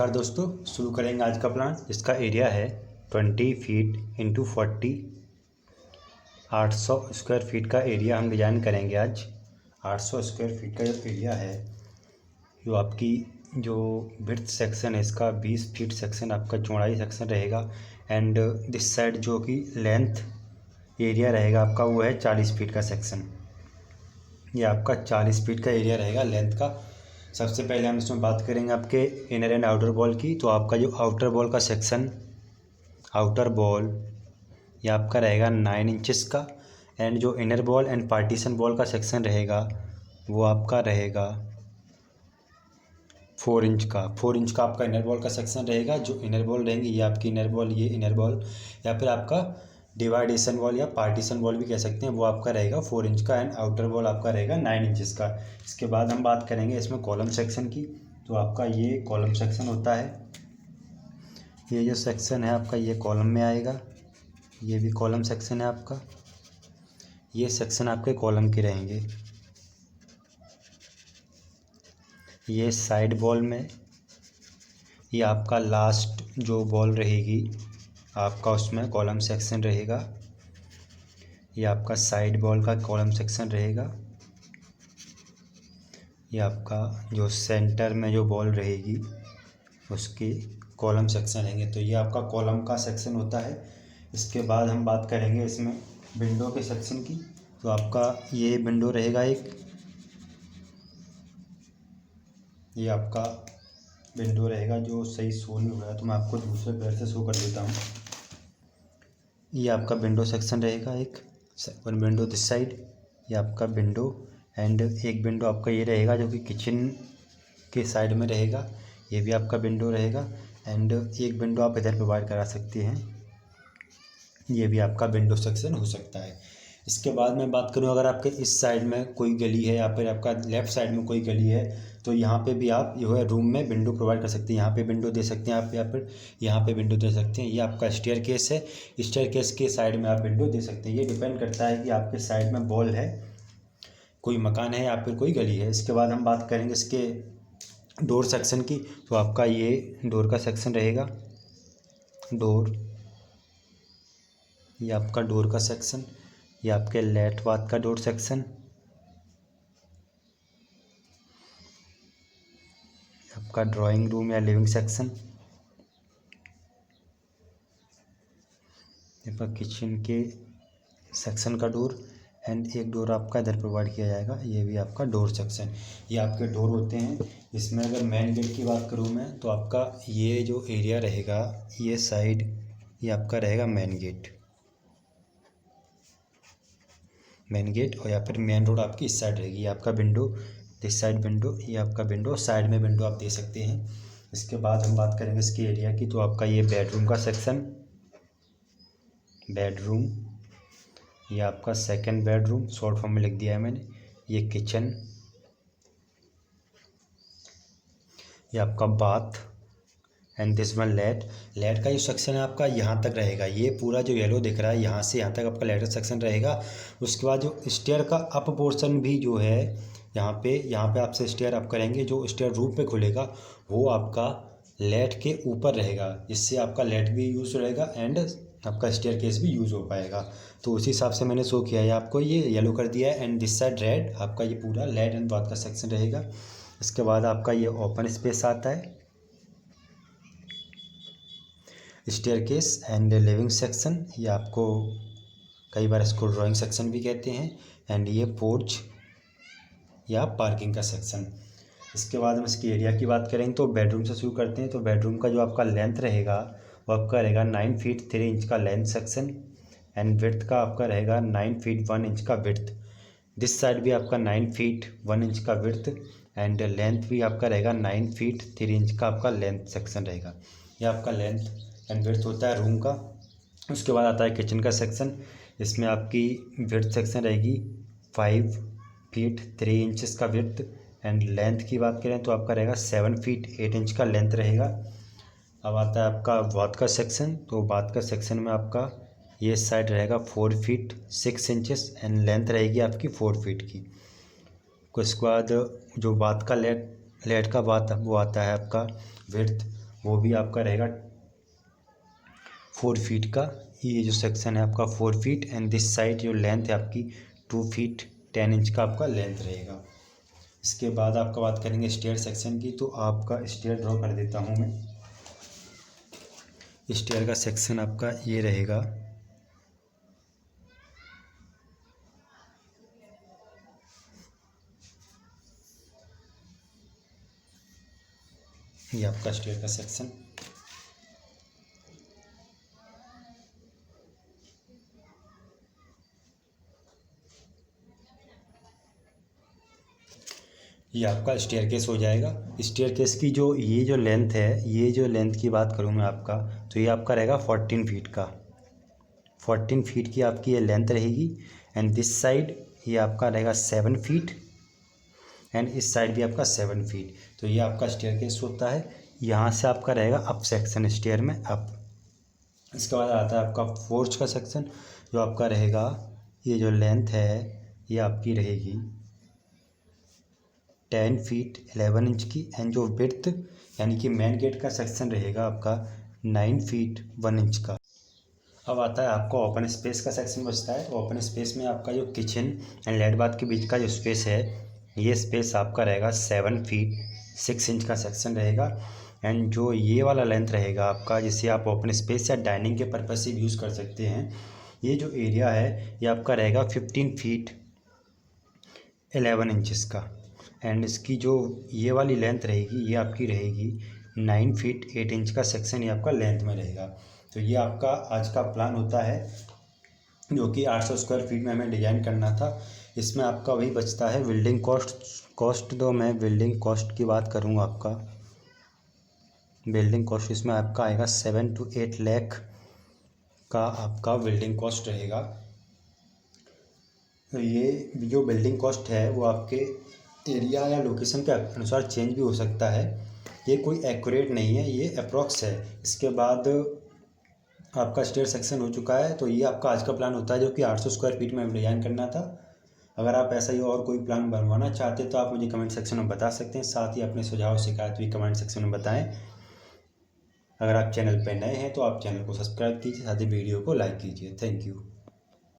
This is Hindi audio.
नमस्कार दोस्तों, शुरू करेंगे आज का प्लान। इसका एरिया है 20 फीट इंटू 40, 800 स्क्वायर फीट का एरिया हम डिज़ाइन करेंगे आज। 800 स्क्वायर फीट का जो एरिया है, जो आपकी जो विड्थ सेक्शन है इसका 20 फीट सेक्शन आपका चौड़ाई सेक्शन रहेगा। एंड दिस साइड जो कि लेंथ एरिया रहेगा आपका वो है 40 फीट का सेक्शन। ये आपका 40 फीट का एरिया रहेगा लेंथ का। सबसे पहले हम इसमें बात करेंगे आपके इनर एंड आउटर बॉल की। तो आपका जो आउटर बॉल का सेक्शन, आउटर बॉल ये आपका रहेगा 9 इंचेस का। एंड जो inner ball and partition ball का सेक्शन रहेगा वो आपका रहेगा 4 इंच का। 4 इंच का आपका इनर बॉल का सेक्शन रहेगा। जो इनर बॉल रहेंगे ये आपकी इनर बॉल, ये इनर बॉल या फिर आपका डिवाइडेशन बॉल या पार्टीशन बॉल भी कह सकते हैं, वो आपका रहेगा 4 इंच का। एंड आउटर बॉल आपका रहेगा 9 इंचेस का। इसके बाद हम बात करेंगे इसमें कॉलम सेक्शन की। तो आपका ये कॉलम सेक्शन होता है। ये जो सेक्शन है आपका ये कॉलम में आएगा। ये भी कॉलम सेक्शन है आपका। ये सेक्शन आपके कॉलम के रहेंगे। ये साइड बॉल में ये आपका लास्ट जो बॉल रहेगी आपका उसमें कॉलम सेक्शन रहेगा। ये आपका साइड बॉल का कॉलम सेक्शन रहेगा। ये आपका जो सेंटर में जो बॉल रहेगी उसकी कॉलम सेक्शन रहेंगे। तो ये आपका कॉलम का सेक्शन होता है। इसके बाद हम बात करेंगे इसमें विंडो के सेक्शन की। तो आपका ये विंडो रहेगा एक, ये आपका विंडो रहेगा जो सही शो नहीं हो रहा है तो मैं आपको दूसरे पैर से शो कर देता हूँ। ये आपका विंडो सेक्शन रहेगा एक, वन विंडो दिस साइड, ये आपका विंडो। एंड एक विंडो आपका ये रहेगा जो कि किचन के साइड में रहेगा, ये भी आपका विंडो रहेगा। एंड एक विंडो आप इधर प्रोवाइड करा सकते हैं, ये भी आपका विंडो सेक्शन हो सकता है। इसके बाद मैं बात करूँ अगर आपके इस साइड में कोई गली है या फिर आपका लेफ़्ट साइड में कोई गली है तो यहाँ पे भी आप जो है रूम में विंडो प्रोवाइड कर सकते हैं। यहाँ पे विंडो दे सकते हैं आप या फिर यहाँ पे विंडो दे सकते हैं। ये आपका स्टेयरकेस है, स्टेयरकेस के साइड में आप विंडो दे सकते हैं। ये डिपेंड करता है कि आपके साइड में बॉल है, कोई मकान है या फिर कोई गली है। इसके बाद हम बात करेंगे इसके डोर सेक्शन की। तो आपका ये डोर का सेक्शन रहेगा, डोर, ये आपका डोर का सेक्शन। ये आपके लेफ्ट बाथ का डोर सेक्शन, आपका ड्राइंग रूम या लिविंग सेक्शन, आपका किचन के सेक्शन का डोर। एंड एक डोर आपका इधर प्रोवाइड किया जाएगा, ये भी आपका डोर सेक्शन। ये आपके डोर होते हैं। इसमें अगर मेन गेट की बात करूँ मैं तो आपका ये जो एरिया रहेगा, ये साइड ये आपका रहेगा मेन गेट, मेन गेट। और या फिर मेन रोड आपकी इस साइड रहेगी। ये आपका विंडो, दिस साइड विंडो, ये आपका विंडो, साइड में विंडो आप दे सकते हैं। इसके बाद हम बात करेंगे इसके एरिया की। तो आपका ये बेडरूम का सेक्शन, बेडरूम, ये आपका सेकंड बेडरूम, शॉर्ट फॉर्म में लिख दिया है मैंने। ये किचन, ये आपका bath. And this one late. Late का जो सेक्शन है आपका यहाँ तक रहेगा। ये पूरा जो येलो दिख रहा है यहाँ से यहाँ तक आपका लेट सेक्शन रहेगा। उसके बाद जो स्टेयर का अप पोर्शन भी जो है यहाँ पे आपसे स्टेयर अप करेंगे, जो स्टेयर रूफ पे खुलेगा वो आपका लेट के ऊपर रहेगा, जिससे आपका लेट भी यूज़ रहेगा एंड आपका स्टेयर केस भी यूज़ हो पाएगा। तो उसी हिसाब से मैंने शो किया है आपको, ये येलो कर दिया है। एंड दिस साइड रेड, आपका ये पूरा लेट एंड बाथ का सेक्शन रहेगा। इसके बाद आपका ये ओपन स्पेस आता है, स्टेयरकेस एंड लिविंग सेक्शन, ये आपको कई बार इसको ड्राइंग सेक्शन भी कहते हैं। एंड ये पोर्च या पार्किंग का सेक्शन। इसके बाद हम इसकी एरिया की बात करेंगे तो बेडरूम से शुरू करते हैं। तो बेडरूम का जो आपका लेंथ रहेगा वो आपका रहेगा 9 फीट 3 इंच का लेंथ सेक्शन। एंड विड्थ का आपका रहेगा 9 फीट 1 इंच का विड्थ। दिस साइड भी आपका 9 फीट 1 इंच का विड्थ। एंड लेंथ भी आपका रहेगा 9 फीट 3 इंच का आपका लेंथ सेक्शन रहेगा। ये आपका लेंथ एंड विड्थ होता है रूम का। उसके बाद आता है किचन का सेक्शन। इसमें आपकी विड्थ सेक्शन रहेगी 5 फीट 3 इंचेस का विड्थ। एंड लेंथ की बात करें तो आपका रहेगा 7 फीट 8 इंच का लेंथ रहेगा। अब आता है आपका बाथ का सेक्शन। तो बाथ का सेक्शन में आपका ये साइड रहेगा 4 फीट 6 इंचेस एंड लेंथ रहेगी आपकी 4 फीट की। उसके बाद जो बाथ का लेट का बाथ वो आता है आपका विड्थ, वो भी आपका रहेगा 4 फीट का। ये जो सेक्शन है आपका 4 फीट एंड दिस साइड जो लेंथ है आपकी 2 फीट 10 इंच का आपका लेंथ रहेगा। इसके बाद आपका बात करेंगे स्टेयर सेक्शन की, तो आपका स्टेयर ड्रॉ कर देता हूँ मैं। स्टेयर का सेक्शन आपका ये रहेगा। ये आपका स्टेयर का सेक्शन। ये आपका स्टेयरकेस हो जाएगा। स्टेयरकेस की जो ये जो लेंथ है, ये जो लेंथ की बात करूँ मैं आपका, तो ये आपका रहेगा 14 फीट का। 14 फीट की आपकी ये लेंथ रहेगी एंड दिस साइड ये आपका रहेगा 7 फीट एंड इस साइड भी आपका 7 फीट। तो ये आपका स्टेयरकेस होता है। यहाँ से आपका रहेगा अप सेक्शन स्टेयर में अप। इसके बाद आता है आपका फोर्च का सेक्शन, जो आपका रहेगा, ये जो लेंथ है ये आपकी रहेगी 10 फीट 11 इंच की एंड जो विड्थ यानी कि मेन गेट का सेक्शन रहेगा आपका 9 फीट 1 इंच का। अब आता है आपका ओपन स्पेस का सेक्शन बचता है। तो ओपन स्पेस में आपका जो किचन एंड लेट बाथ के बीच का जो स्पेस है, ये स्पेस आपका रहेगा 7 फीट 6 इंच का सेक्शन रहेगा। एंड जो ये वाला लेंथ रहेगा आपका, जिसे आप ओपन स्पेस या डाइनिंग के पर्पज से भी यूज़ कर सकते हैं, ये जो एरिया है ये आपका रहेगा 15 फीट 11 इंचज़ का। एंड इसकी जो ये वाली लेंथ रहेगी ये आपकी रहेगी 9 फीट 8 इंच का सेक्शन, ये आपका लेंथ में रहेगा। तो ये आपका आज का प्लान होता है, जो कि 800 स्क्वायर फीट में हमें डिज़ाइन करना था। इसमें आपका वही बचता है बिल्डिंग कॉस्ट। तो मैं बिल्डिंग कॉस्ट की बात करूँगा। आपका बिल्डिंग कॉस्ट इसमें आपका आएगा 7 to 8 लाख का आपका बिल्डिंग कॉस्ट रहेगा। तो ये जो बिल्डिंग कॉस्ट है वो आपके एरिया या लोकेशन के अनुसार चेंज भी हो सकता है। ये कोई एक्यूरेट नहीं है, ये अप्रॉक्स है। इसके बाद आपका स्टेयर सेक्शन हो चुका है। तो ये आपका आज का प्लान होता है, जो कि 800 स्क्वायर फीट में डिज़ाइन करना था। अगर आप ऐसा ही और कोई प्लान बनवाना चाहते हैं तो आप मुझे कमेंट सेक्शन में बता सकते हैं। साथ ही अपने सुझाव शिकायत भी कमेंट सेक्शन में बताएं। अगर आप चैनल पर नए हैं तो आप चैनल को सब्सक्राइब कीजिए, साथ ही वीडियो को लाइक कीजिए। Thank you.